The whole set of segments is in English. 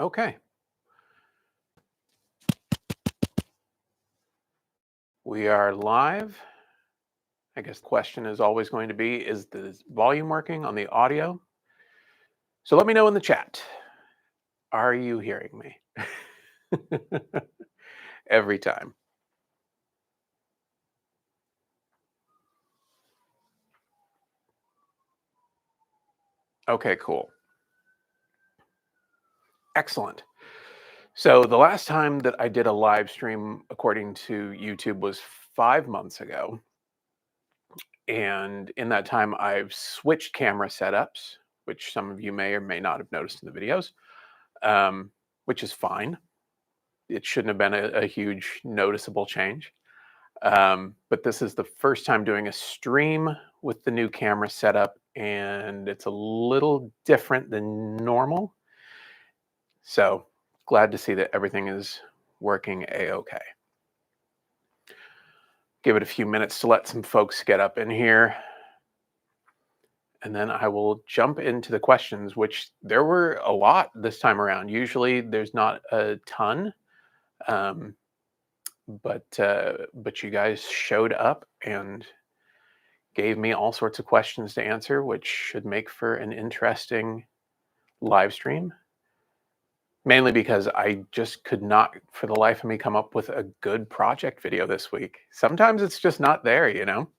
Okay. We are live. I guess the question is always going to be, is the volume working on the audio? So let me know in the chat. Are you hearing me? Every time. Okay, cool. Excellent. So the last time that I did a live stream, according to YouTube, was 5 months ago. And in that time, I've switched camera setups, which some of you may or may not have noticed in the videos, which is fine. It shouldn't have been a huge noticeable change. But this is the first time doing a stream with the new camera setup, and it's a little different than normal. So glad to see that everything is working a-okay. Give it a few minutes to let some folks get up in here. And then I will jump into the questions, which there were a lot this time around. Usually there's not a ton. But you guys showed up and gave me all sorts of questions to answer, which should make for an interesting live stream. Mainly because I just could not, for the life of me, come up with a good project video this week. Sometimes it's just not there, you know?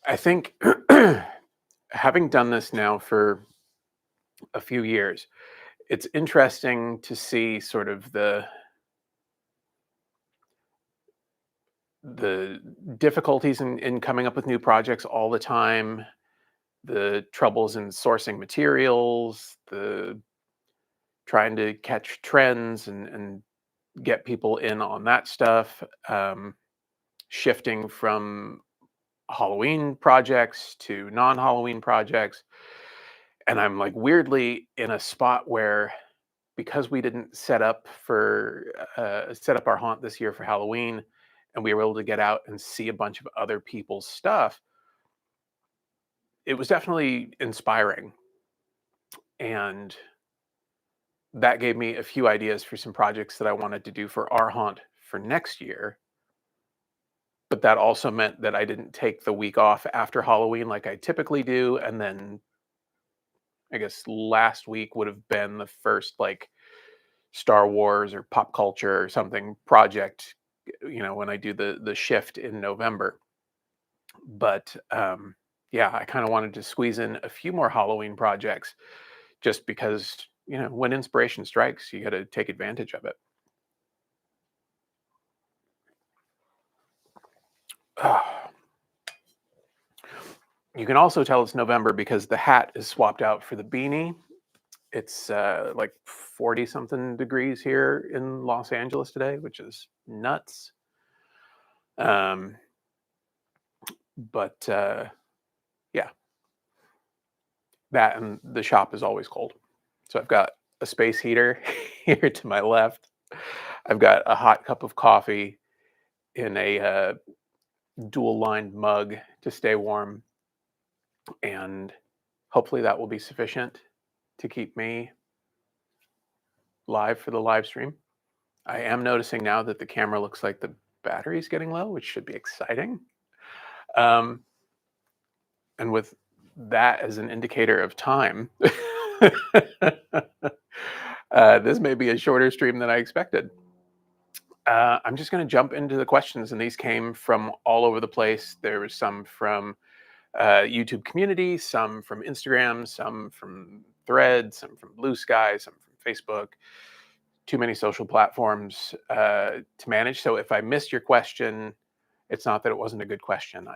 I think having done this now for a few years, it's interesting to see sort of the difficulties in coming up with new projects all the time, the troubles in sourcing materials, the trying to catch trends and get people in on that stuff, shifting from Halloween projects to non-Halloween projects. And I'm like weirdly in a spot where, because we didn't set up our haunt this year for Halloween, and we were able to get out and see a bunch of other people's stuff, it was definitely inspiring. And that gave me a few ideas for some projects that I wanted to do for our haunt for next year. But that also meant that I didn't take the week off after Halloween like I typically do. And then I guess last week would have been the first like Star Wars or pop culture or something project, when I do the shift in November. But yeah, I kind of wanted to squeeze in a few more Halloween projects just because, when inspiration strikes, you got to take advantage of it. You can also tell it's November because the hat is swapped out for the beanie. It's like 40 something degrees here in Los Angeles today, which is nuts. Um, but yeah, that and the shop is always cold. So I've got a space heater here to my left. I've got a hot cup of coffee in a dual lined mug to stay warm. And hopefully that will be sufficient to keep me live for the live stream. I am noticing now that the camera looks like the battery is getting low, which should be exciting. And with that as an indicator of time, this may be a shorter stream than I expected. I'm just going to jump into the questions, and these came from all over the place. There was some from YouTube community, some from Instagram, some from Threads, some from Blue Sky, some from Facebook. Too many social platforms to manage. So if I missed your question, it's not that it wasn't a good question.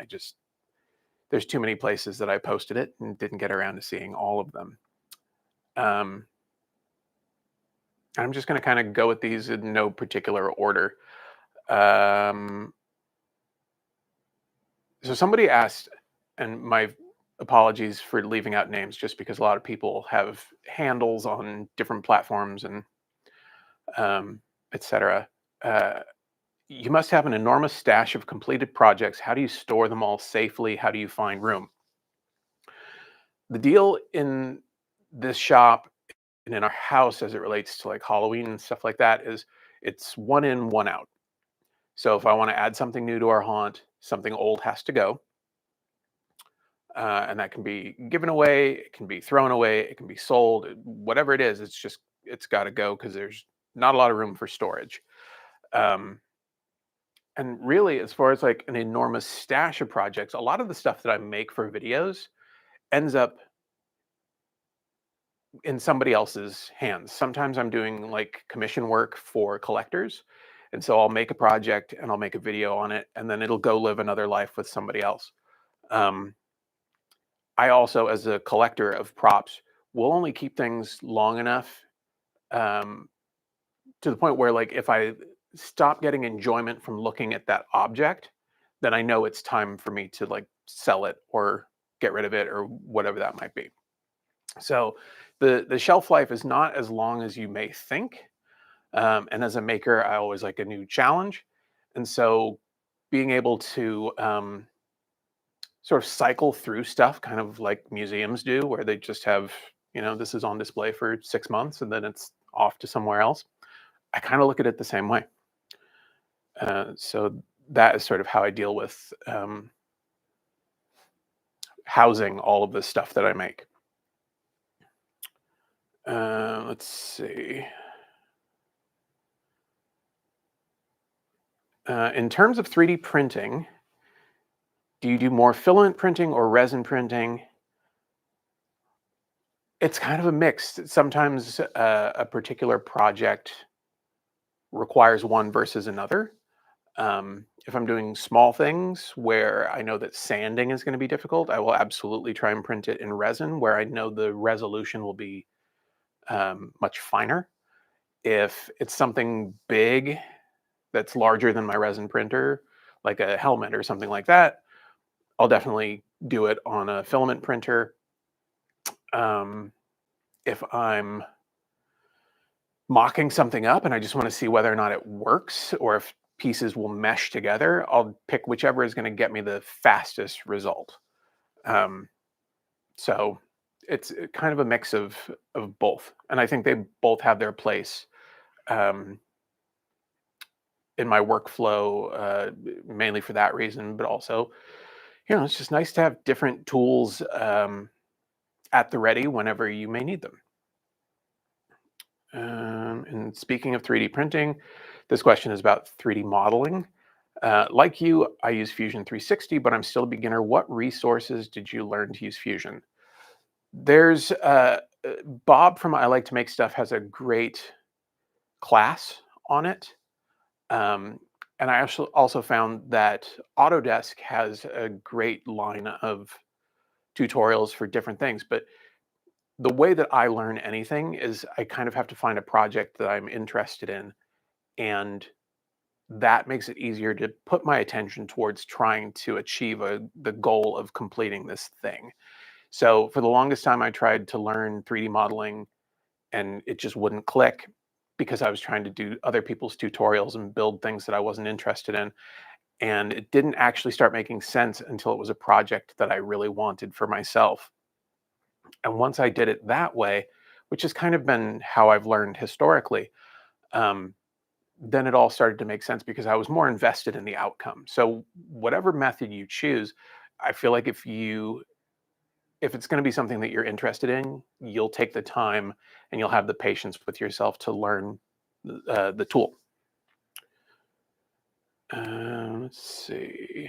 There's too many places that I posted it and didn't get around to seeing all of them. I'm just going to kind of go with these in no particular order. So somebody asked, and my apologies for leaving out names just because a lot of people have handles on different platforms and etc. You must have an enormous stash of completed projects. How do you store them all safely? How do you find room? The deal in this shop and in our house as it relates to like Halloween and stuff like that is it's one in, one out. So if I want to add something new to our haunt, something old has to go. And that can be given away, it can be thrown away, it can be sold, whatever it is, it's got to go because there's not a lot of room for storage. Um, and really, as far as like an enormous stash of projects, a lot of the stuff that I make for videos ends up in somebody else's hands. Sometimes I'm doing like commission work for collectors. And so I'll make a project and I'll make a video on it, and then it'll go live another life with somebody else. Um, I also, as a collector of props, will only keep things long enough um, to the point where, like, if I stop getting enjoyment from looking at that object, then I know it's time for me to like sell it or get rid of it or whatever that might be. So the shelf life is not as long as you may think. And as a maker, I always like a new challenge, and so being able to sort of cycle through stuff, kind of like museums do, where they just have, this is on display for 6 months and then it's off to somewhere else. I kind of look at it the same way. So that is sort of how I deal with housing all of the stuff that I make. Let's see. In terms of 3D printing, do you do more filament printing or resin printing? It's kind of a mix. Sometimes a particular project requires one versus another. If I'm doing small things where I know that sanding is going to be difficult, I will absolutely try and print it in resin where I know the resolution will be much finer. If it's something big that's larger than my resin printer, like a helmet or something like that, I'll definitely do it on a filament printer. Um, if I'm mocking something up and I just want to see whether or not it works or if pieces will mesh together, I'll pick whichever is going to get me the fastest result. Um, so it's kind of a mix of both, and I think they both have their place um, in my workflow, mainly for that reason. But also, it's just nice to have different tools at the ready whenever you may need them. And speaking of 3D printing, this question is about 3D modeling. Like you, I use Fusion 360, but I'm still a beginner. What resources did you learn to use Fusion? There's Bob from I Like to Make Stuff has a great class on it. Um, and I also found that Autodesk has a great line of tutorials for different things. But the way that I learn anything is I kind of have to find a project that I'm interested in, and that makes it easier to put my attention towards trying to achieve the goal of completing this thing. So for the longest time, I tried to learn 3D modeling and it just wouldn't click because I was trying to do other people's tutorials and build things that I wasn't interested in. And it didn't actually start making sense until it was a project that I really wanted for myself. And once I did it that way, which has kind of been how I've learned historically, um, then it all started to make sense because I was more invested in the outcome. So whatever method you choose, I feel like if it's going to be something that you're interested in, you'll take the time and you'll have the patience with yourself to learn the tool. Let's see.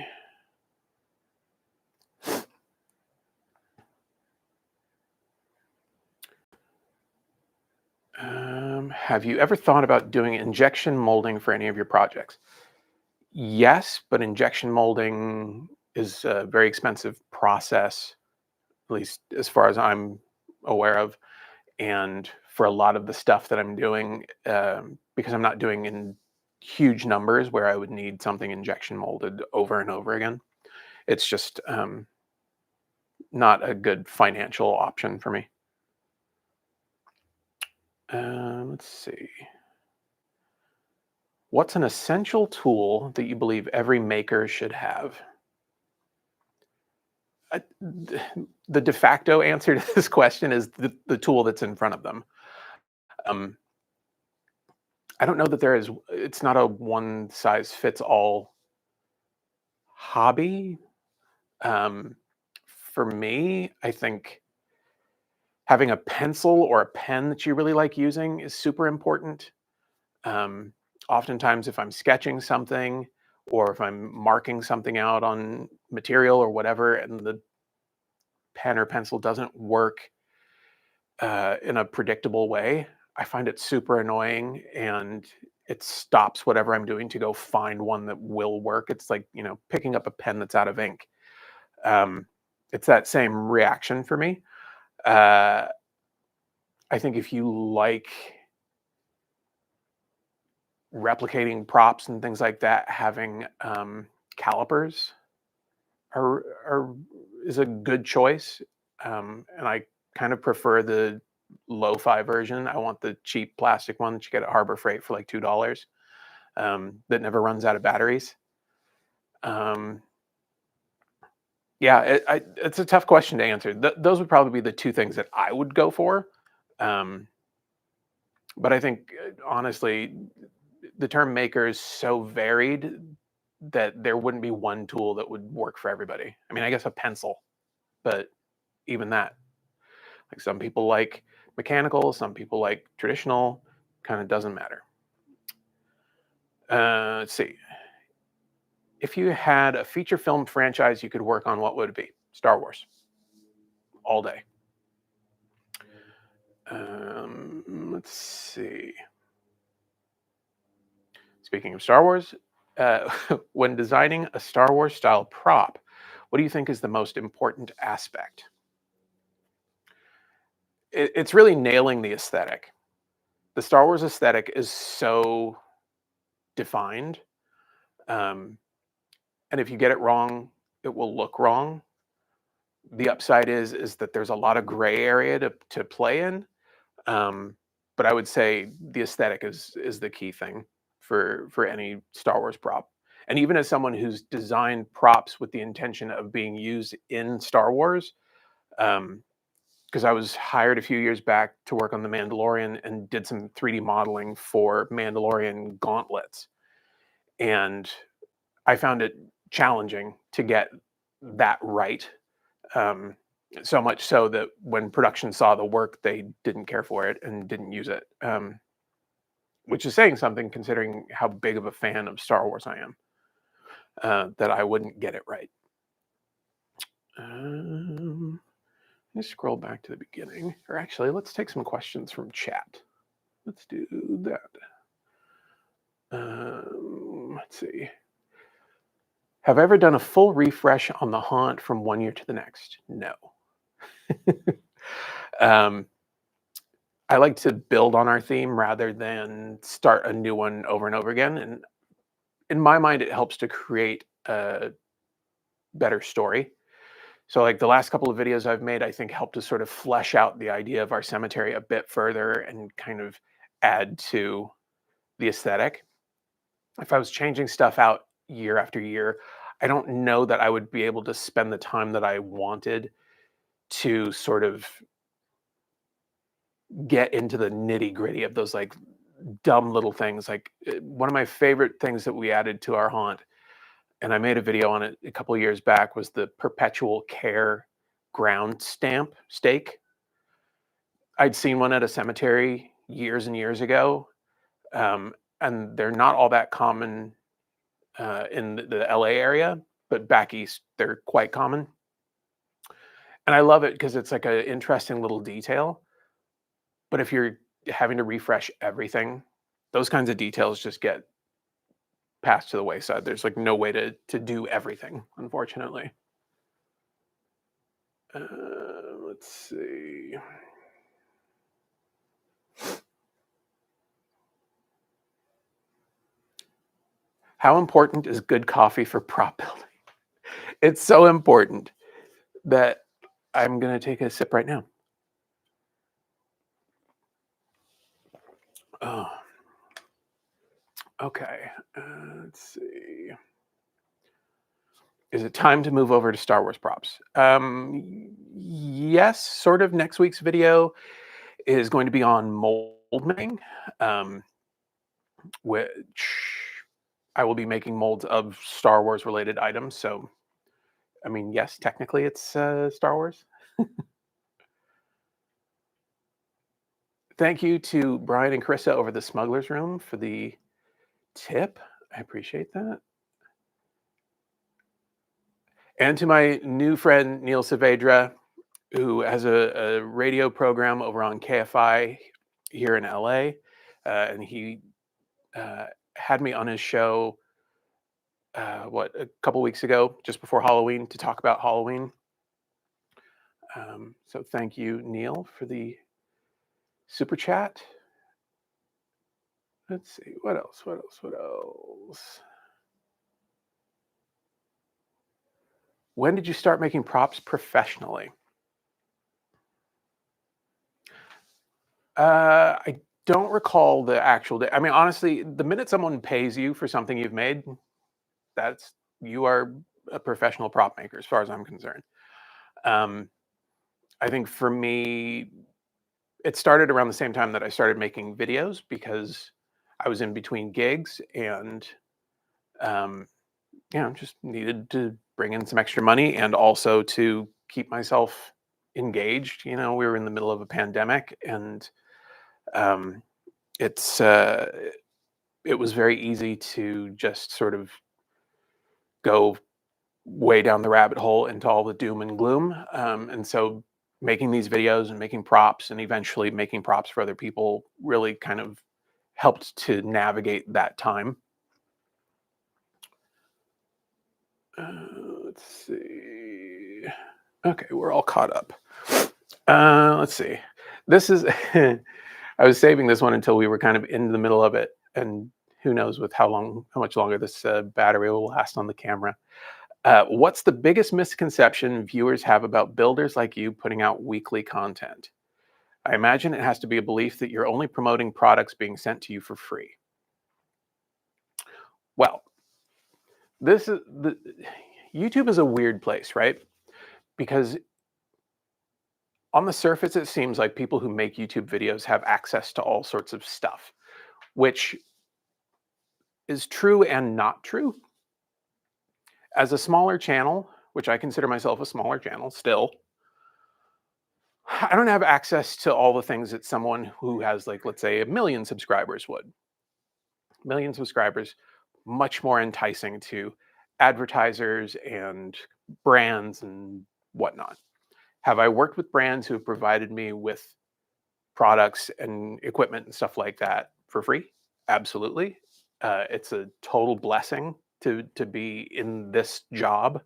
Have you ever thought about doing injection molding for any of your projects? Yes, but injection molding is a very expensive process, at least as far as I'm aware of. And for a lot of the stuff that I'm doing, because I'm not doing in huge numbers where I would need something injection molded over and over again, it's just not a good financial option for me. Let's see. What's an essential tool that you believe every maker should have? Uh, th- the de facto answer to this question is the tool that's in front of them. Um, I don't know that it's not a one size fits all hobby. Um, for me, I think having a pencil or a pen that you really like using is super important. Um, Oftentimes, if I'm sketching something or if I'm marking something out on material or whatever, and the pen or pencil doesn't work in a predictable way, I find it super annoying and it stops whatever I'm doing to go find one that will work. It's like, picking up a pen that's out of ink. Um, it's that same reaction for me. Uh, I think if you like replicating props and things like that, having calipers are is a good choice. And I kind of prefer the lo-fi version. I want the cheap plastic one that you get at Harbor Freight for like $2 that never runs out of batteries. Um, yeah, it's a tough question to answer. Those would probably be the two things that I would go for. Um, but I think honestly, the term maker is so varied that there wouldn't be one tool that would work for everybody. I mean, I guess a pencil, but even that, like some people like mechanical, some people like traditional, kind of doesn't matter. Let's see. If you had a feature film franchise you could work on, what would it be? Star Wars, all day. Let's see. Speaking of Star Wars, uh, when designing a Star Wars style prop, what do you think is the most important aspect? It's really nailing the aesthetic. The Star Wars aesthetic is so defined, um, and if you get it wrong, it will look wrong. The upside is that there's a lot of gray area to play in, um, but I would say the aesthetic is the key thing for any Star Wars prop. And even as someone who's designed props with the intention of being used in Star Wars, um, because I was hired a few years back to work on The Mandalorian and did some 3D modeling for Mandalorian gauntlets. And I found it challenging to get that right. Um, so much so that when production saw the work, they didn't care for it and didn't use it, which is saying something considering how big of a fan of Star Wars I am, that I wouldn't get it right. Um, let me scroll back to the beginning. Or actually, let's take some questions from chat. Let's do that. Let's see. Have I ever done a full refresh on the haunt from one year to the next? No. um, I like to build on our theme rather than start a new one over and over again. And in my mind, it helps to create a better story. So, like the last couple of videos I've made, I think help to sort of flesh out the idea of our cemetery a bit further and kind of add to the aesthetic. If I was changing stuff out year after year, I don't know that I would be able to spend the time that I wanted to sort of get into the nitty gritty of those like dumb little things. Like one of my favorite things that we added to our haunt, and I made a video on it a couple of years back, was the perpetual care ground stamp stake. I'd seen one at a cemetery years and years ago, um, and they're not all that common in the LA area, but back east they're quite common. And I love it because it's like an interesting little detail. But if you're having to refresh everything, those kinds of details just get passed to the wayside. There's like no way to do everything, unfortunately. Let's see. How important is good coffee for prop building? It's so important that I'm going to take a sip right now. Oh, Okay. Let's see. Is it time to move over to Star Wars props? Yes, sort of. Next week's video is going to be on mold making, um, which I will be making molds of Star Wars related items. So, I mean, yes, technically it's Star Wars. Thank you to Brian and Carissa over the Smuggler's Room for the tip. I appreciate that. And to my new friend, Neil Saavedra, who has a radio program over on KFI here in LA. And he uh, had me on his show, a couple weeks ago, just before Halloween, to talk about Halloween. So thank you, Neil, for the super chat. Let's see, what else? What else? What else? When did you start making props professionally? I don't recall the actual day. I mean, honestly, the minute someone pays you for something you've made, that's you are a professional prop maker, as far as I'm concerned. Um, I think for me, it started around the same time that I started making videos because I was in between gigs and um, just needed to bring in some extra money and also to keep myself engaged. We were in the middle of a pandemic, and um, it's it was very easy to just sort of go way down the rabbit hole into all the doom and gloom. And so making these videos and making props and eventually making props for other people really kind of helped to navigate that time. Let's see. Okay, we're all caught up. Let's see. This is, I was saving this one until we were kind of in the middle of it. And who knows with how much longer this battery will last on the camera. What's the biggest misconception viewers have about builders like you putting out weekly content? I imagine it has to be a belief that you're only promoting products being sent to you for free. Well, this is the YouTube is a weird place, right? Because on the surface, it seems like people who make YouTube videos have access to all sorts of stuff, which is true and not true. As a smaller channel, which I consider myself a smaller channel still, I don't have access to all the things that someone who has, like, let's say, 1 million subscribers would. 1 million subscribers, much more enticing to advertisers and brands and whatnot. Have I worked with brands who have provided me with products and equipment and stuff like that for free? Absolutely. It's a total blessing to be in this job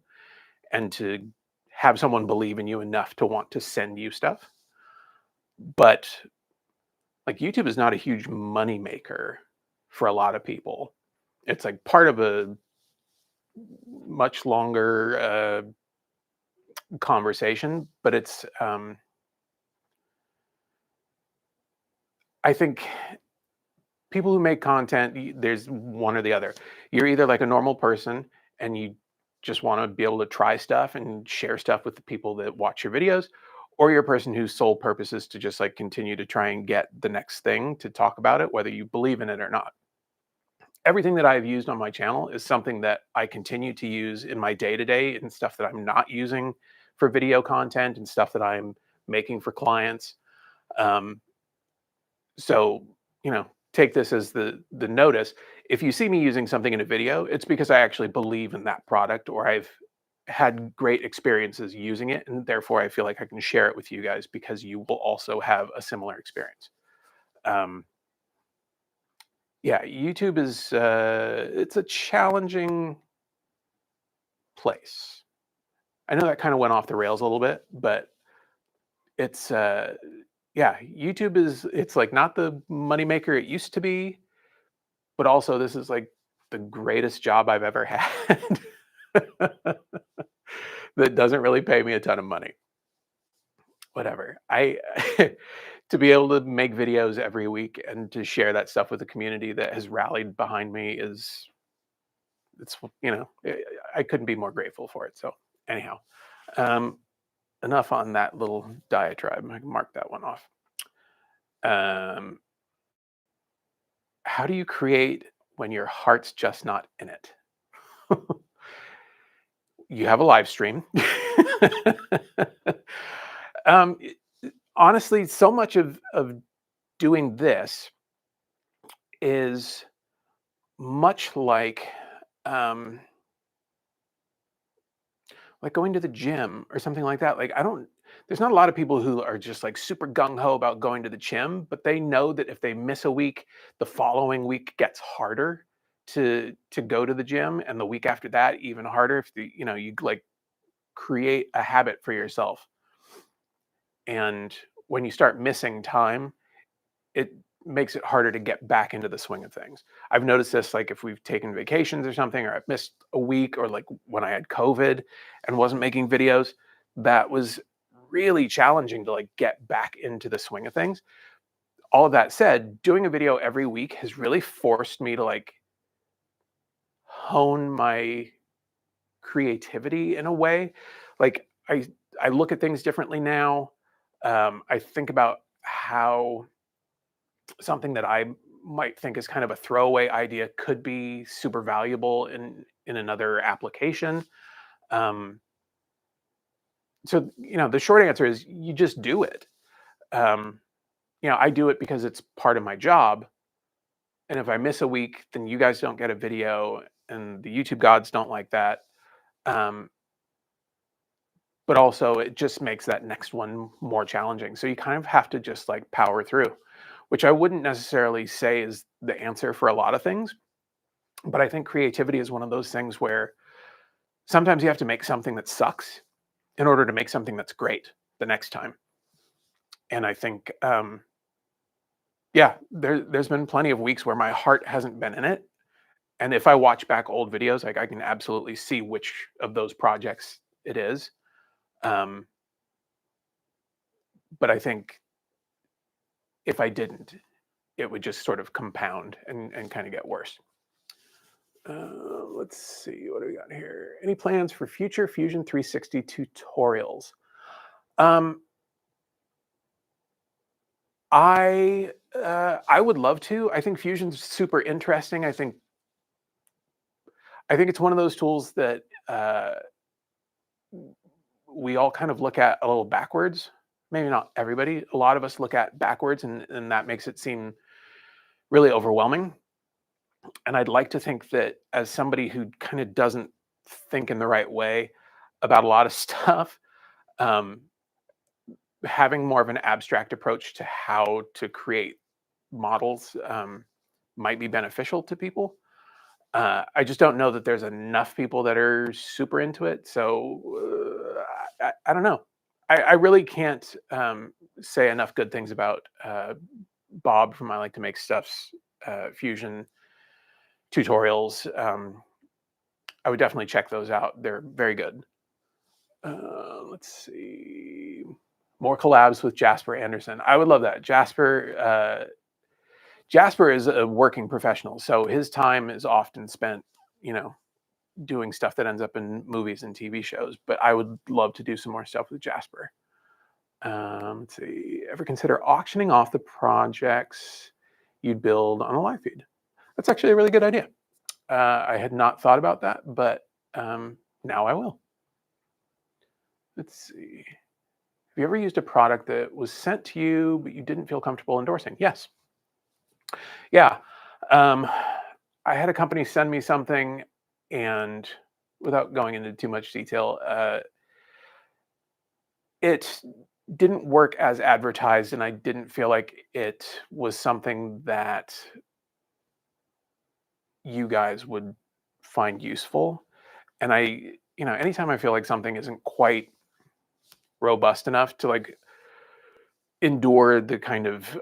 and to have someone believe in you enough to want to send you stuff. But like, YouTube is not a huge money maker for a lot of people. It's like part of a much longer conversation, but it's I think people who make content, there's one or the other. You're either like a normal person and you just want to be able to try stuff and share stuff with the people that watch your videos, or you're a person whose sole purpose is to just like continue to try and get the next thing to talk about it, whether you believe in it or not. Everything that I've used on my channel is something that I continue to use in my day to day and stuff that I'm not using for video content and stuff that I'm making for clients. Um, so, take this as the notice. If you see me using something in a video, it's because I actually believe in that product or I've had great experiences using it. And therefore, I feel like I can share it with you guys because you will also have a similar experience. Um, yeah, YouTube is it's a challenging place. I know that kind of went off the rails a little bit, but it's yeah, YouTube is it's like not the moneymaker it used to be, but also this is like the greatest job I've ever had that doesn't really pay me a ton of money. Whatever. I to be able to make videos every week and to share that stuff with the community that has rallied behind me is it's I couldn't be more grateful for it. So anyhow, um, enough on that little diatribe. I can mark that one off. Um, how do you create when your heart's just not in it? You have a live stream. um, i- Honestly, so much of doing this is much um, like going to the gym or something like that. Like I don't there's not a lot of people who are just like super gung ho about going to the gym, but they know that if they miss a week, the following week gets harder to go to the gym, and the week after that even harder if you like create a habit for yourself. And when you start missing time, it makes it harder to get back into the swing of things. I've noticed this like if we've taken vacations or something, or I've missed a week, or like when I had COVID and wasn't making videos, that was really challenging to like get back into the swing of things. All of that said, doing a video every week has really forced me to like hone my creativity in a way. Like I look at things differently now. I think about how something that I might think is kind of a throwaway idea could be super valuable in another application. Um, so the short answer is you just do it. Um, I do it because it's part of my job, and if I miss a week, then you guys don't get a video, and the YouTube gods don't like that. Um, but also, it just makes that next one more challenging. So you kind of have to just like power through, which I wouldn't necessarily say is the answer for a lot of things. But I think creativity is one of those things where sometimes you have to make something that sucks in order to make something that's great the next time. And I think, yeah, there's been plenty of weeks where my heart hasn't been in it. And if I watch back old videos, like I can absolutely see which of those projects it is. Um, but I think if I didn't, it would just sort of compound and kind of get worse. Let's see, what do we got here? Any plans for future Fusion 360 tutorials? Um, I would love to. I think Fusion's super interesting. I think it's one of those tools that we all kind of look at a little backwards. Maybe not everybody. A lot of us look at backwards, and that makes it seem really overwhelming. And I'd like to think that as somebody who kind of doesn't think in the right way about a lot of stuff, um, having more of an abstract approach to how to create models might be beneficial to people. I just don't know that there's enough people that are super into it. So I don't know. I really can't say enough good things about Bob from I Like to Make Stuff's Fusion tutorials. I would definitely check those out. They're very good. Let's see. More collabs with Jasper Anderson. I would love that. Jasper is a working professional, so his time is often spent, you know, doing stuff that ends up in movies and TV shows. But I would love to do some more stuff with Jasper. Let's see. Ever consider auctioning off the projects you'd build on a live feed? That's actually a really good idea. I had not thought about that, but now I will. Let's see. Have you ever used a product that was sent to you, but you didn't feel comfortable endorsing? Yes. Yeah. Um, I had a company send me something, and without going into too much detail, it didn't work as advertised, and I didn't feel like it was something that you guys would find useful. And anytime I feel like something isn't quite robust enough to like endure the kind of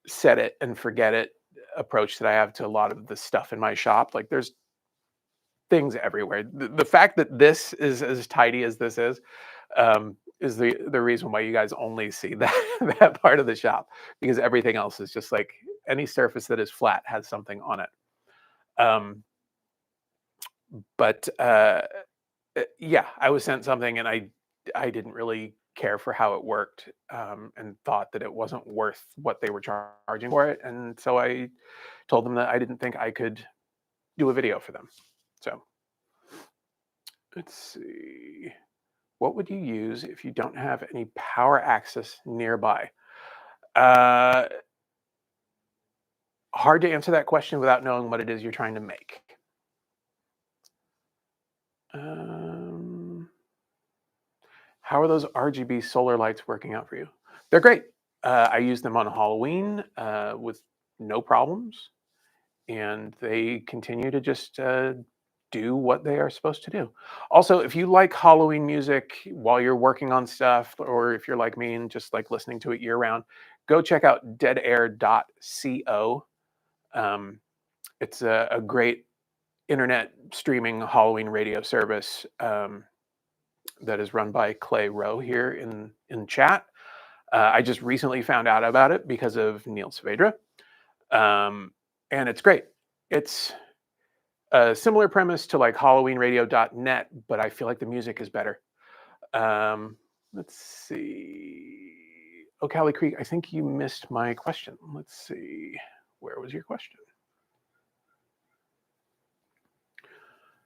set it and forget it approach that I have to a lot of the stuff in my shop. Like there's things everywhere. The fact that this is as tidy as this is, is the reason why you guys only see that that part of the shop, because everything else is just like any surface that is flat has something on it. Um, but yeah, I was sent something and I didn't really care for how it worked, and thought that it wasn't worth what they were charging for it, and so I told them that I didn't think I could do a video for them. So let's see. What would you use if you don't have any power access nearby? Uh, Hard to answer that question without knowing what it is you're trying to make. Um, how are those RGB solar lights working out for you? They're great. I use them on Halloween with no problems, and they continue to just do what they are supposed to do. Also, if you like Halloween music while you're working on stuff, or if you're like me and just like listening to it year round, go check out deadair.co. Um, it's a great internet streaming Halloween radio service that is run by Clay Rowe here in chat. I just recently found out about it because of Neil Saavedra, um, and it's great. It's a similar premise to like HalloweenRadio.net, but I feel like the music is better. Let's see. O'Calley Creek, I think you missed my question. Let's see. Where was your question?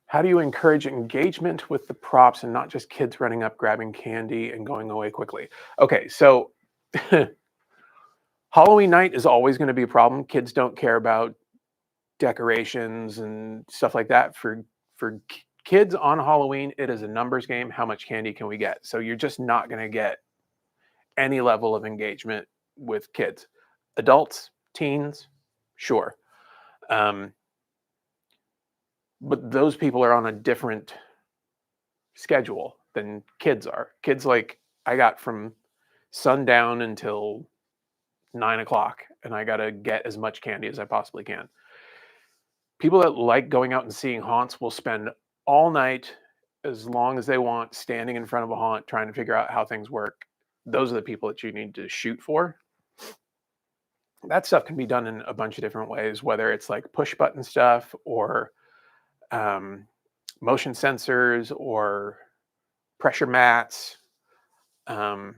How do you encourage engagement with the props and not just kids running up, grabbing candy, and going away quickly? Okay, so Halloween night is always going to be a problem. Kids don't care about decorations and stuff like that. For kids on Halloween, it is a numbers game. How much candy can we get? So you're just not going to get any level of engagement with kids. Adults, teens, sure. Um, but those people are on a different schedule than kids are. Kids, like, I got from sundown until 9 o'clock, and I got to get as much candy as I possibly can. People that like going out and seeing haunts will spend all night, as long as they want, standing in front of a haunt trying to figure out how things work. Those are the people that you need to shoot for. That stuff can be done in a bunch of different ways, whether it's like push button stuff or um, motion sensors or pressure mats, um,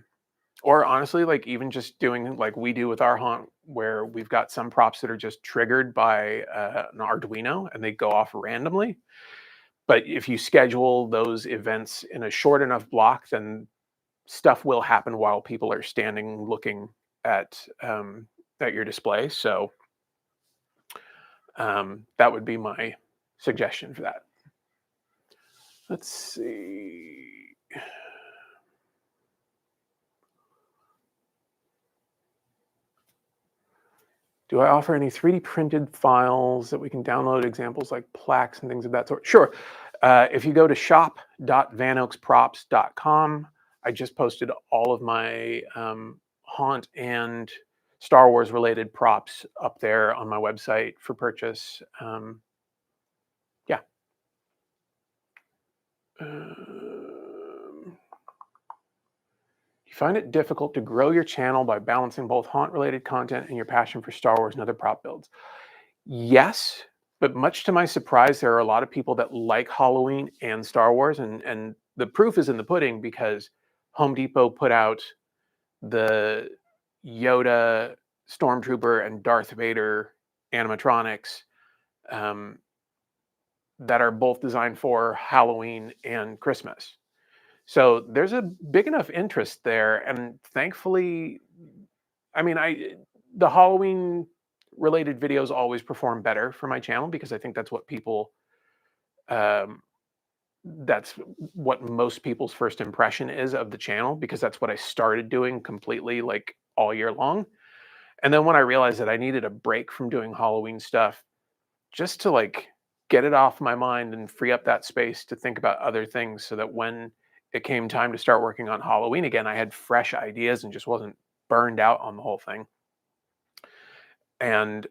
or honestly, like even just doing like we do with our haunt, where we've got some props that are just triggered by an Arduino and they go off randomly. But if you schedule those events in a short enough block, then stuff will happen while people are standing looking at your display. So that would be my suggestion for that. Let's see. Do I offer any 3D printed files that we can download, examples like plaques and things of that sort? Sure. If you go to shop.vanoaksprops.com, I just posted all of my haunt and Star Wars related props up there on my website for purchase. Yeah. You find it difficult to grow your channel by balancing both haunt related content and your passion for Star Wars and other prop builds? Yes, but much to my surprise, there are a lot of people that like Halloween and Star Wars, and the proof is in the pudding, because Home Depot put out the Yoda, Stormtrooper, and Darth Vader animatronics um, that are both designed for Halloween and Christmas. So there's a big enough interest there, and thankfully, I mean, the Halloween related videos always perform better for my channel, because I think that's what people um, that's what most people's first impression is of the channel, because that's what I started doing completely like all year long. And then when I realized that I needed a break from doing Halloween stuff, just to like get it off my mind and free up that space to think about other things, so that when it came time to start working on Halloween again, I had fresh ideas and just wasn't burned out on the whole thing. And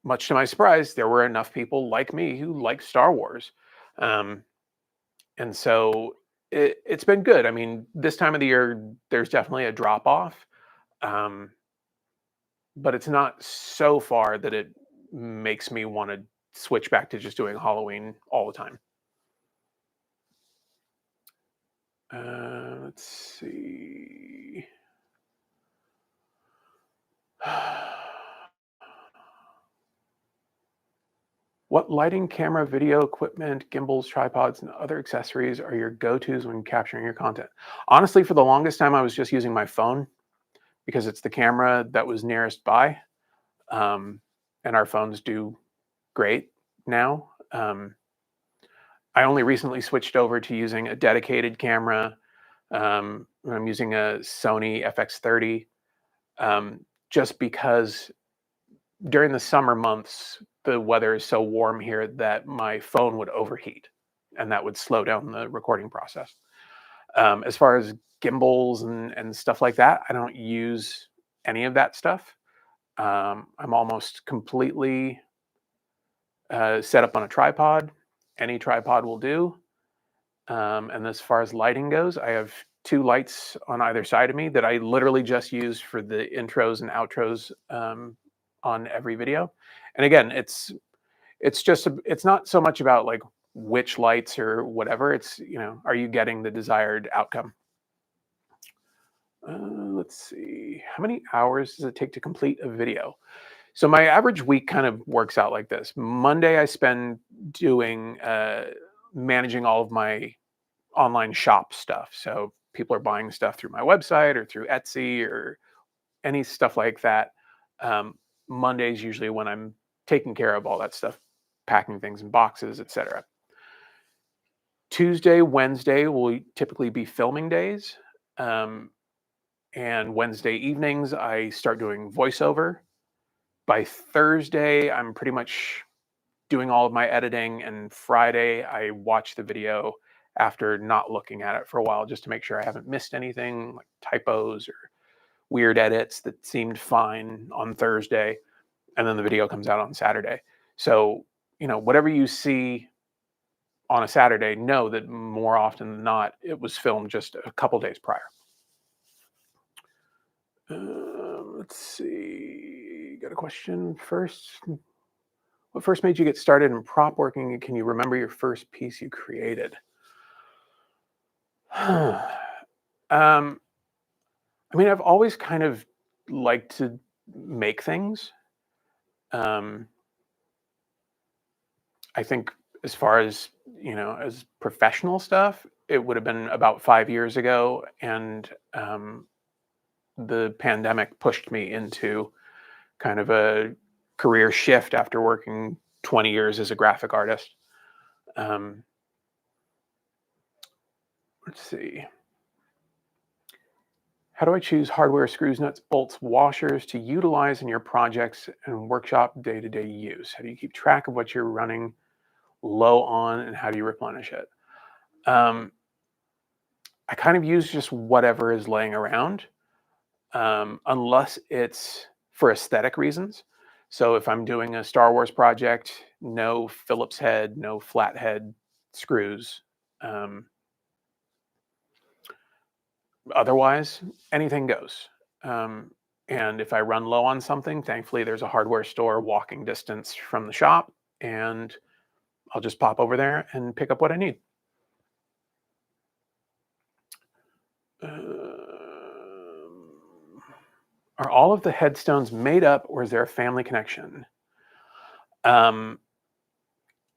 much to my surprise, there were enough people like me who like Star Wars. Um, and so It's been good. I mean, this time of the year, there's definitely a drop off, um, but it's not so far that it makes me want to switch back to just doing Halloween all the time. Let's see. What lighting, camera, video equipment, gimbals, tripods, and other accessories are your go-tos when capturing your content? Honestly, for the longest time, I was just using my phone because it's the camera that was nearest by, um, and our phones do great now. I only recently switched over to using a dedicated camera. I'm using a Sony FX30, just because during the summer months, the weather is so warm here that my phone would overheat, and that would slow down the recording process. As far as gimbals and stuff like that, I don't use any of that stuff. I'm almost completely set up on a tripod. Any tripod will do. And as far as lighting goes, I have two lights on either side of me that I literally just use for the intros and outros on every video. And again, it's not so much about like which lights or whatever. It's, are you getting the desired outcome? Let's see. How many hours does it take to complete a video? So my average week kind of works out like this. Monday I spend doing managing all of my online shop stuff. So people are buying stuff through my website or through Etsy or any stuff like that. Um, Monday's usually when I'm taking care of all that stuff, packing things in boxes, etc. Tuesday, Wednesday will typically be filming days. Um, and Wednesday evenings, I start doing voiceover. By Thursday, I'm pretty much doing all of my editing. And Friday, I watch the video after not looking at it for a while just to make sure I haven't missed anything like typos or weird edits that seemed fine on Thursday. And then the video comes out on Saturday. So, whatever you see on a Saturday, know that more often than not, it was filmed just a couple days prior. Let's see. Got a question first. What first made you get started in prop working? Can you remember your first piece you created? um, I mean, I've always kind of liked to make things. Um, I think as far as, as professional stuff, it would have been about 5 years ago. And the pandemic pushed me into kind of a career shift after working 20 years as a graphic artist. Um, let's see. How do I choose hardware, screws, nuts, bolts, washers to utilize in your projects and workshop day-to-day use? How do you keep track of what you're running low on and how do you replenish it? Um, I kind of use just whatever is laying around, unless it's for aesthetic reasons. So if I'm doing a Star Wars project, no Phillips head, no flathead screws. Um, Otherwise, anything goes. Um, and if I run low on something, thankfully there's a hardware store walking distance from the shop, and I'll just pop over there and pick up what I need. Are all of the headstones made up, or is there a family connection? Um,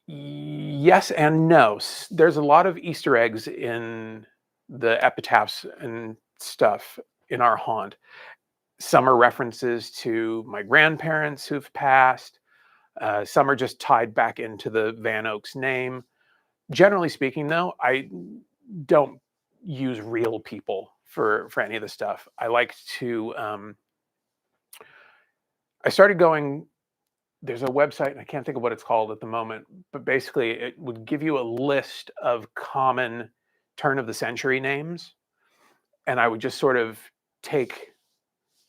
yes and no. There's a lot of Easter eggs in the epitaphs and stuff in our haunt. Some are references to my grandparents who've passed. Some are just tied back into the VanOaks name. Generally speaking, though, I don't use real people for any of the stuff. I like to. I started going. There's a website, and I can't think of what it's called at the moment, but basically, it would give you a list of common turn of the century names, and I would just sort of take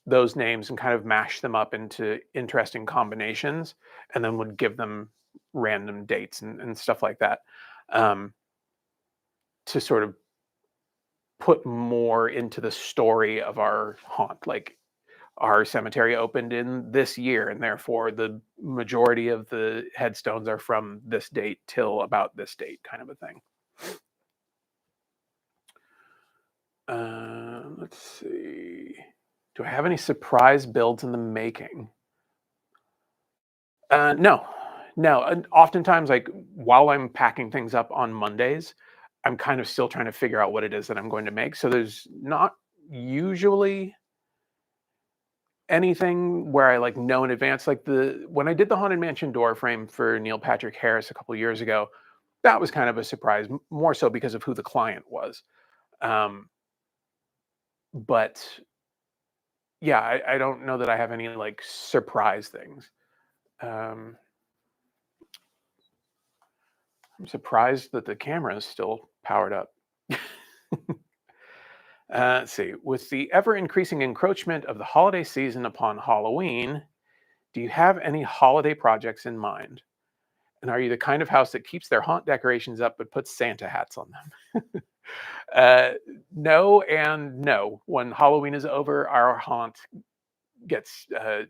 those names and kind of mash them up into interesting combinations, and then would give them random dates and stuff like that, um, to sort of put more into the story of our haunt. Like our cemetery opened in this year, and therefore the majority of the headstones are from this date till about this date, kind of a thing. Let's see. Do I have any surprise builds in the making? No, no. And oftentimes, like while I'm packing things up on Mondays, I'm kind of still trying to figure out what it is that I'm going to make. So there's not usually anything where I like know in advance. Like the when I did the Haunted Mansion door frame for Neil Patrick Harris a couple years ago, that was kind of a surprise, more so because of who the client was. Um, but yeah, I don't know that I have any like surprise things. Um, I'm surprised that the camera is still powered up. Let's see. With the ever increasing encroachment of the holiday season upon Halloween, do you have any holiday projects in mind? And are you the kind of house that keeps their haunt decorations up but puts Santa hats on them? uh, no, and no. When Halloween is over, our haunt gets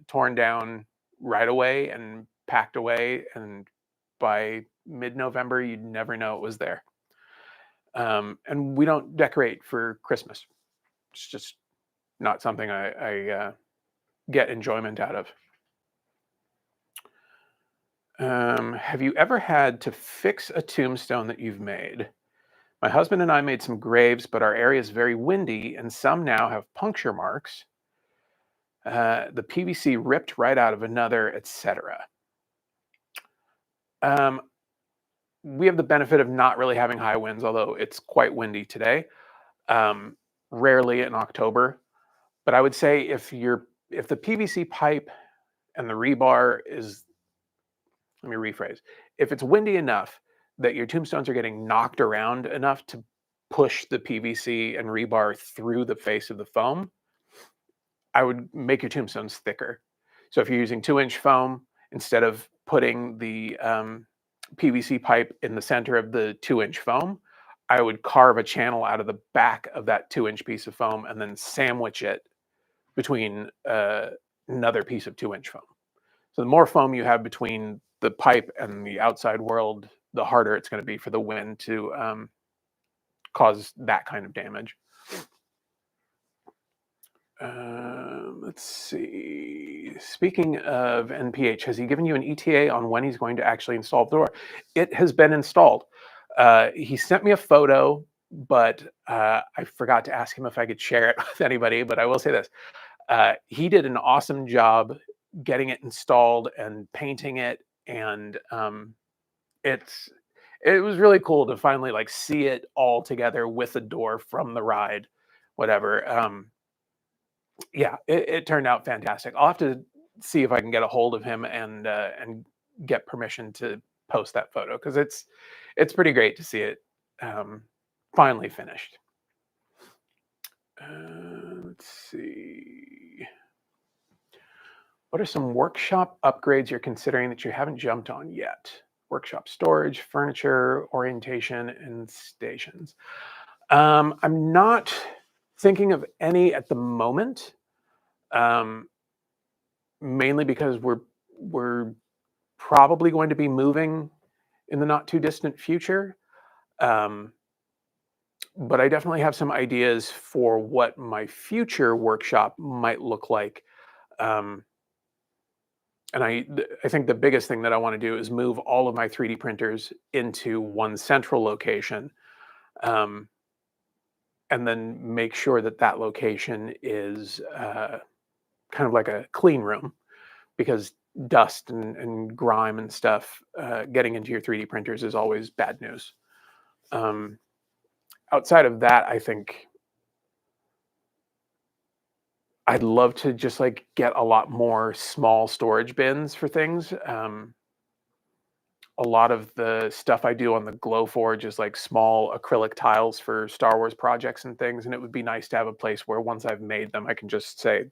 torn down right away and packed away. And by mid November, you'd never know it was there. And we don't decorate for Christmas. It's just not something I get enjoyment out of. Have you ever had to fix a tombstone that you've made? My husband and I made some graves, but our area is very windy and some now have puncture marks. The PVC ripped right out of another, etc. Um, we have the benefit of not really having high winds, although it's quite windy today. Um, Rarely in October, but I would say if the PVC pipe and the rebar is, let me rephrase, if it's windy enough that your tombstones are getting knocked around enough to push the PVC and rebar through the face of the foam, I would make your tombstones thicker. So if you're using 2-inch foam, instead of putting the PVC pipe in the center of the 2-inch foam, I would carve a channel out of the back of that 2-inch piece of foam and then sandwich it between another piece of 2-inch foam. So the more foam you have between the pipe and the outside world, the harder it's going to be for the wind to cause that kind of damage. Let's see. Speaking of NPH, has he given you an ETA on when he's going to actually install the door? It has been installed. He sent me a photo, but I forgot to ask him if I could share it with anybody. But I will say this. He did an awesome job getting it installed and painting it, and it's it was really cool to finally like see it all together with a door from the ride, whatever. Yeah, it turned out fantastic. I'll have to see if I can get a hold of him and get permission to post that photo because it's pretty great to see it um, finally finished. Let's see. What are some workshop upgrades you're considering that you haven't jumped on yet? Workshop storage, furniture, orientation, and stations. I'm not thinking of any at the moment, um, mainly because we're probably going to be moving in the not too distant future. Um, but I definitely have some ideas for what my future workshop might look like. Um, and I think the biggest thing that I want to do is move all of my 3D printers into one central location, um, and then make sure that that location is kind of like a clean room because dust and grime and stuff getting into your 3D printers is always bad news. Um, Outside of that, I think I'd love to just like get a lot more small storage bins for things. A lot of the stuff I do on the Glowforge is like small acrylic tiles for Star Wars projects and things. And it would be nice to have a place where once I've made them, I can just say,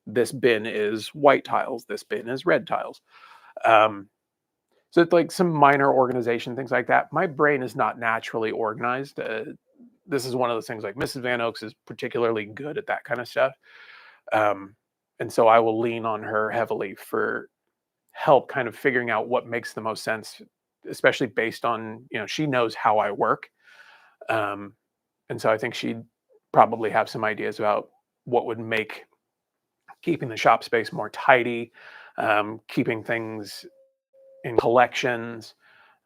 this bin is white tiles, this bin is red tiles. Um, so it's like some minor organization, things like that. My brain is not naturally organized. this is one of those things, like Mrs. VanOaks is particularly good at that kind of stuff. Um, and so I will lean on her heavily for help kind of figuring out what makes the most sense, especially based on, she knows how I work. Um, and so I think she'd probably have some ideas about what would make keeping the shop space more tidy, keeping things in collections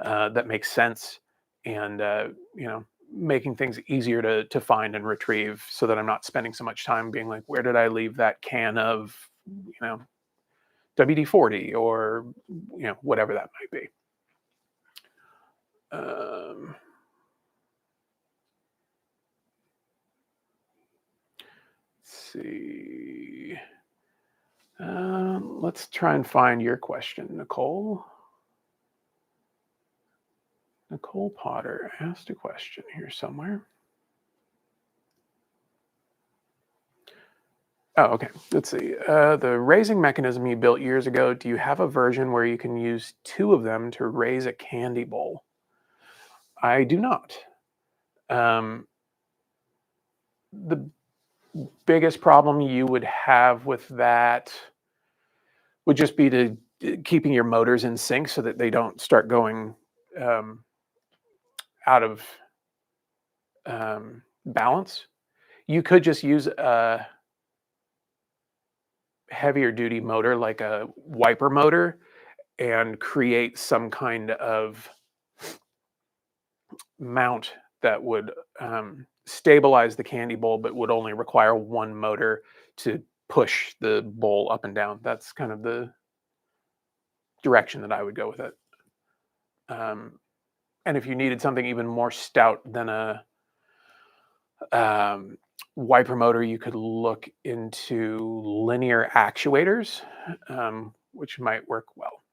that make sense, and making things easier to find and retrieve, so that I'm not spending so much time being like, where did I leave that can of you know WD-40, or whatever that might be. Um, let's see. Let's try and find your question, Nicole. Nicole Potter asked a question here somewhere. Oh, okay. Let's see. The raising mechanism you built years ago, do you have a version where you can use two of them to raise a candy bowl? I do not. Um, the biggest problem you would have with that would just be to keeping your motors in sync so that they don't start going um, out of balance. You could just use a heavier duty motor, like a wiper motor, and create some kind of mount that would stabilize the candy bowl, but would only require one motor to push the bowl up and down. That's kind of the direction that I would go with it. Um, and if you needed something even more stout than a um, wiper motor, you could look into linear actuators, which might work well.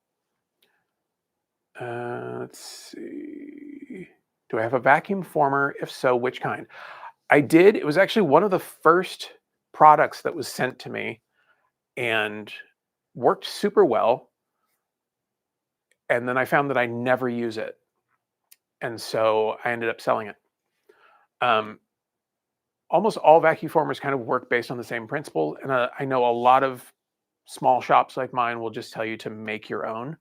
Let's see. Do I have a vacuum former? If so, which kind? I did. It was actually one of the first products that was sent to me and worked super well. And then I found that I never use it. And so I ended up selling it. Um, Almost all vacuformers kind of work based on the same principle. And I know a lot of small shops like mine will just tell you to make your own.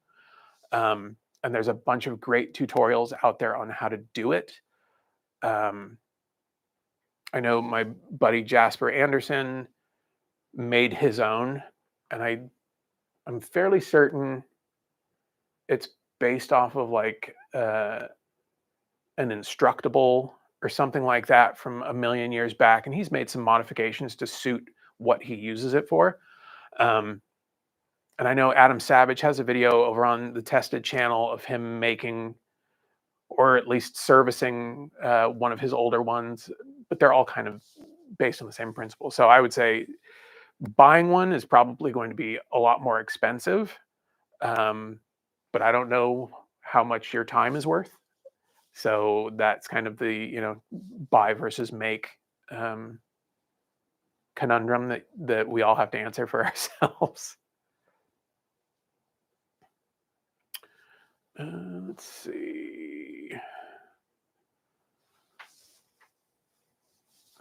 And there's a bunch of great tutorials out there on how to do it. Um, I know my buddy Jasper Anderson made his own, and I'm fairly certain it's based off of like an Instructable or something like that from a million years back, and he's made some modifications to suit what he uses it for. Um, and I know Adam Savage has a video over on the Tested channel of him making, or at least servicing, one of his older ones, but they're all kind of based on the same principle. So I would say buying one is probably going to be a lot more expensive, um, but I don't know how much your time is worth. So that's kind of the buy versus make um, conundrum that we all have to answer for ourselves. Let's see.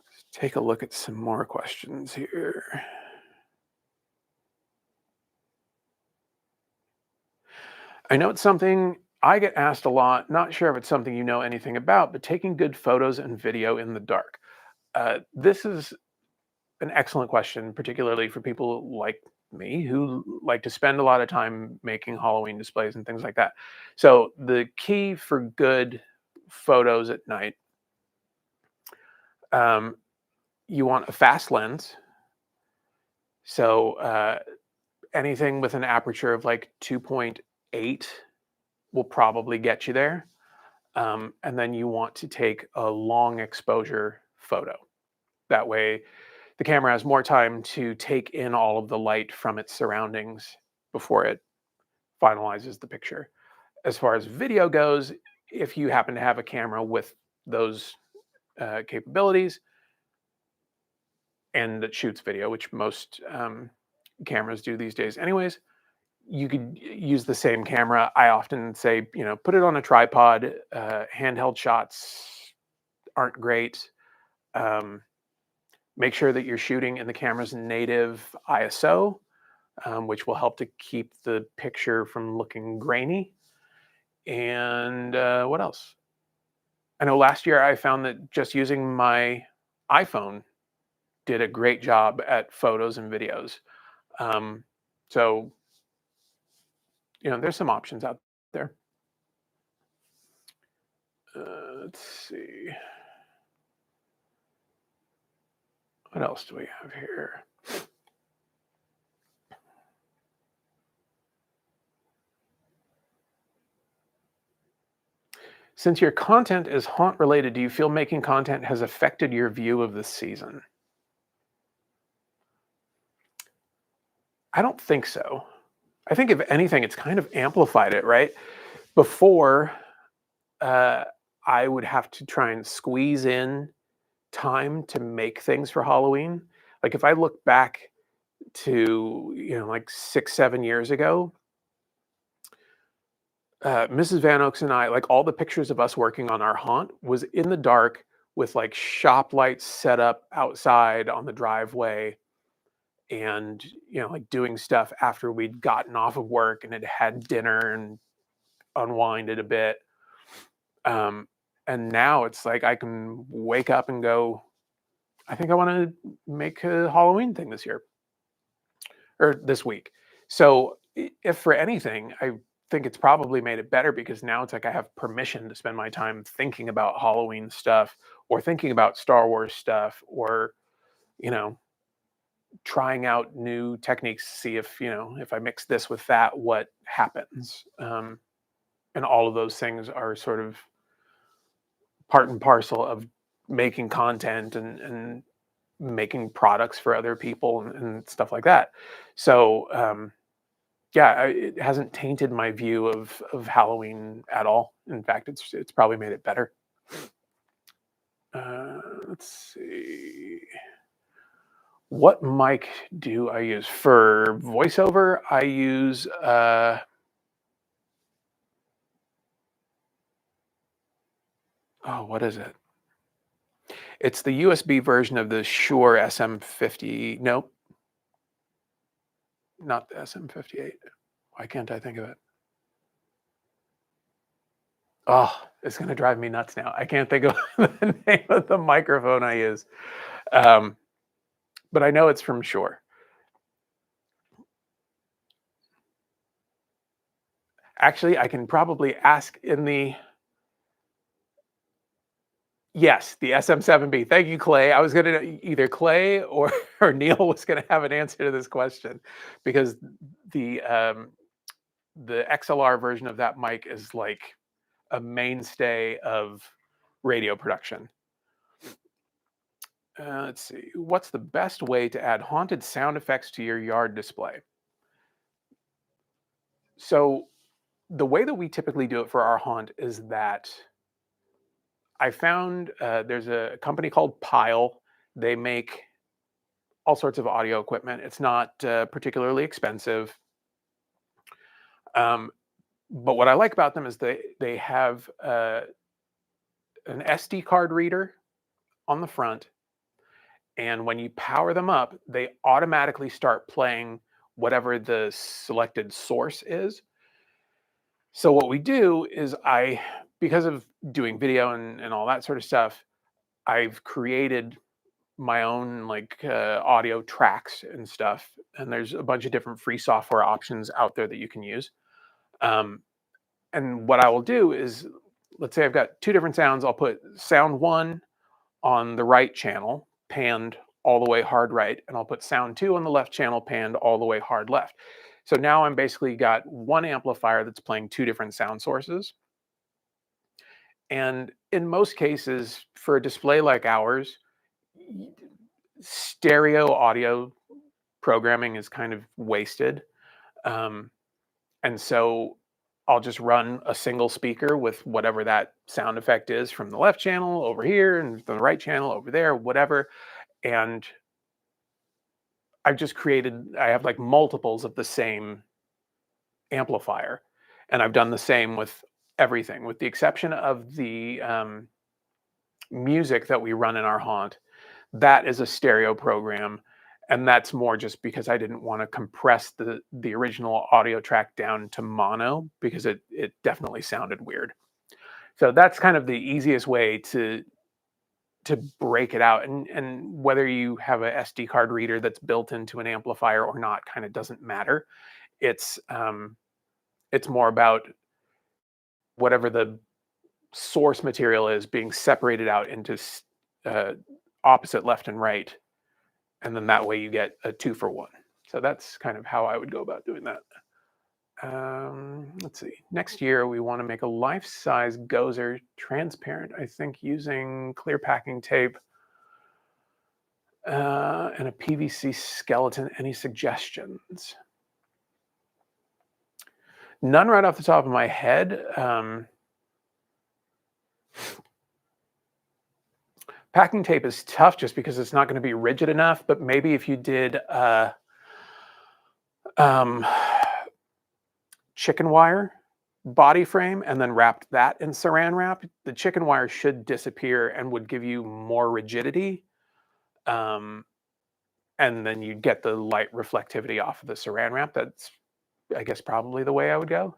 Let's take a look at some more questions here. I know it's something I get asked a lot. Not sure if it's something you know anything about, but taking good photos and video in the dark. This is an excellent question, particularly for people like me who like to spend a lot of time making Halloween displays and things like that. So the key for good photos at night, um, you want a fast lens. So anything with an aperture of like 2.8 will probably get you there. And then you want to take a long exposure photo. That way, the camera has more time to take in all of the light from its surroundings before it finalizes the picture. As far as video goes, if you happen to have a camera with those capabilities and that shoots video, which most cameras do these days, anyways, you could use the same camera. I often say, put it on a tripod. Handheld shots aren't great. Um, make sure that you're shooting in the camera's native ISO, which will help to keep the picture from looking grainy. And what else? I know last year I found that just using my iPhone did a great job at photos and videos. Um, so, there's some options out there. Let's see. What else do we have here? Since your content is haunt related, do you feel making content has affected your view of the season? I don't think so. I think if anything, it's kind of amplified it, right? Before, uh, I would have to try and squeeze in time to make things for Halloween. Like if I look back to, like 6, 7 years ago, Mrs. VanOaks and I, like all the pictures of us working on our haunt was in the dark with like shop lights set up outside on the driveway and, like doing stuff after we'd gotten off of work and had dinner and unwinded a bit. Um, and now it's like I can wake up and go, I think I want to make a Halloween thing this year or this week. So if for anything, I think it's probably made it better because now it's like I have permission to spend my time thinking about Halloween stuff or thinking about Star Wars stuff or, you know, trying out new techniques to see if, if I mix this with that, what happens. And all of those things are sort of part and parcel of making content and making products for other people and stuff like that. So, yeah, it hasn't tainted my view of Halloween at all. In fact, it's probably made it better. Let's see. What mic do I use for voiceover? I use what is it? It's the USB version of the Shure SM50. Nope, not the SM58. Why can't I think of it? Oh, it's gonna drive me nuts now. I can't think of the name of the microphone I use. Um, but I know it's from Shure. Actually, I can probably ask in the yes, the SM7B. Thank you, Clay. I was gonna either Clay or or Neil was gonna have an answer to this question because the um, the XLR version of that mic is like a mainstay of radio production. Let's see. What's the best way to add haunted sound effects to your yard display? So the way that we typically do it for our haunt is that I found there's a company called Pile. They make all sorts of audio equipment. It's not particularly expensive. Um, but what I like about them is they have an SD card reader on the front, and when you power them up, they automatically start playing whatever the selected source is. So what we do is because of doing video and all that sort of stuff, I've created my own like audio tracks and stuff. And there's a bunch of different free software options out there that you can use. Um, and what I will do is, let's say I've got two different sounds. I'll put sound one on the right channel, panned all the way hard right, and I'll put sound two on the left channel, panned all the way hard left. So now I'm basically got one amplifier that's playing two different sound sources. And in most cases, for a display like ours, stereo audio programming is kind of wasted. Um, and so I'll just run a single speaker with whatever that sound effect is from the left channel over here and the right channel over there, whatever. And I have like multiples of the same amplifier. And I've done the same with everything, with the exception of the music that we run in our haunt. that is a stereo program, and that's more just because I didn't want to compress the original audio track down to mono because it definitely sounded weird. So that's kind of the easiest way to break it out, and whether you have a SD card reader that's built into an amplifier or not kind of doesn't matter. It's it's more about whatever the source material is being separated out into uh, opposite left and right, and then that way you get a 2-for-1. So that's kind of how I would go about doing that. Let's see. Next year, we want to make a life-size Gozer transparent, I think, using clear packing tape and a PVC skeleton. Any suggestions? None right off the top of my head. Packing tape is tough just because it's not going to be rigid enough, but maybe if you did um, chicken wire body frame and then wrapped that in saran wrap, the chicken wire should disappear and would give you more rigidity. Um, and then you'd get the light reflectivity off of the saran wrap. That's, I guess, probably the way I would go.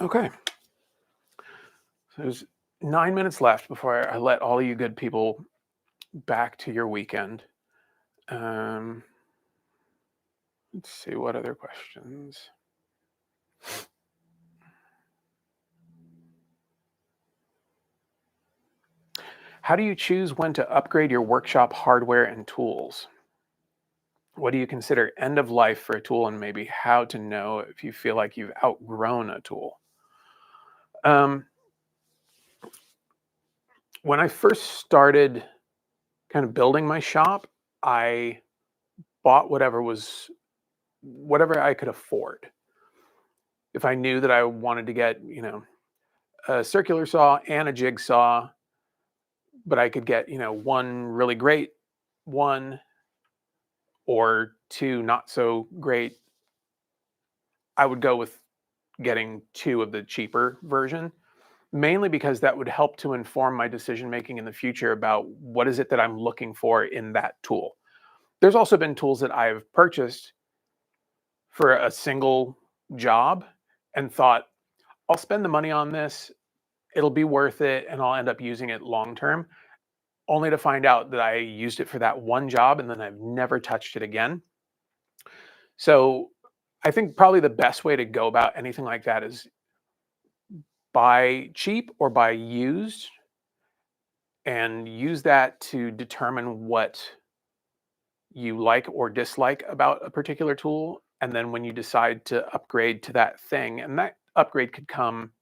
Okay. So there's 9 minutes left before I let all you good people back to your weekend. Let's see, what other questions? How do you choose when to upgrade your workshop hardware and tools? What do you consider end of life for a tool, and maybe how to know if you feel like you've outgrown a tool? Um, when I first started kind of building my shop, I bought whatever I could afford. If I knew that I wanted to get, a circular saw and a jigsaw, but I could get, one really great one or two not so great, I would go with getting two of the cheaper version, mainly because that would help to inform my decision making in the future about what is it that I'm looking for in that tool. There's also been tools that I've purchased for a single job and thought, I'll spend the money on this, it'll be worth it, and I'll end up using it long term, only to find out that I used it for that one job and then I've never touched it again. So I think probably the best way to go about anything like that is buy cheap or buy used and use that to determine what you like or dislike about a particular tool. And then when you decide to upgrade to that thing, and that upgrade could come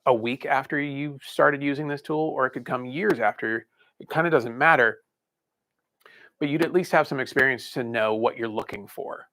a week after you started using this tool, or it could come years after, it kind of doesn't matter, but you'd at least have some experience to know what you're looking for.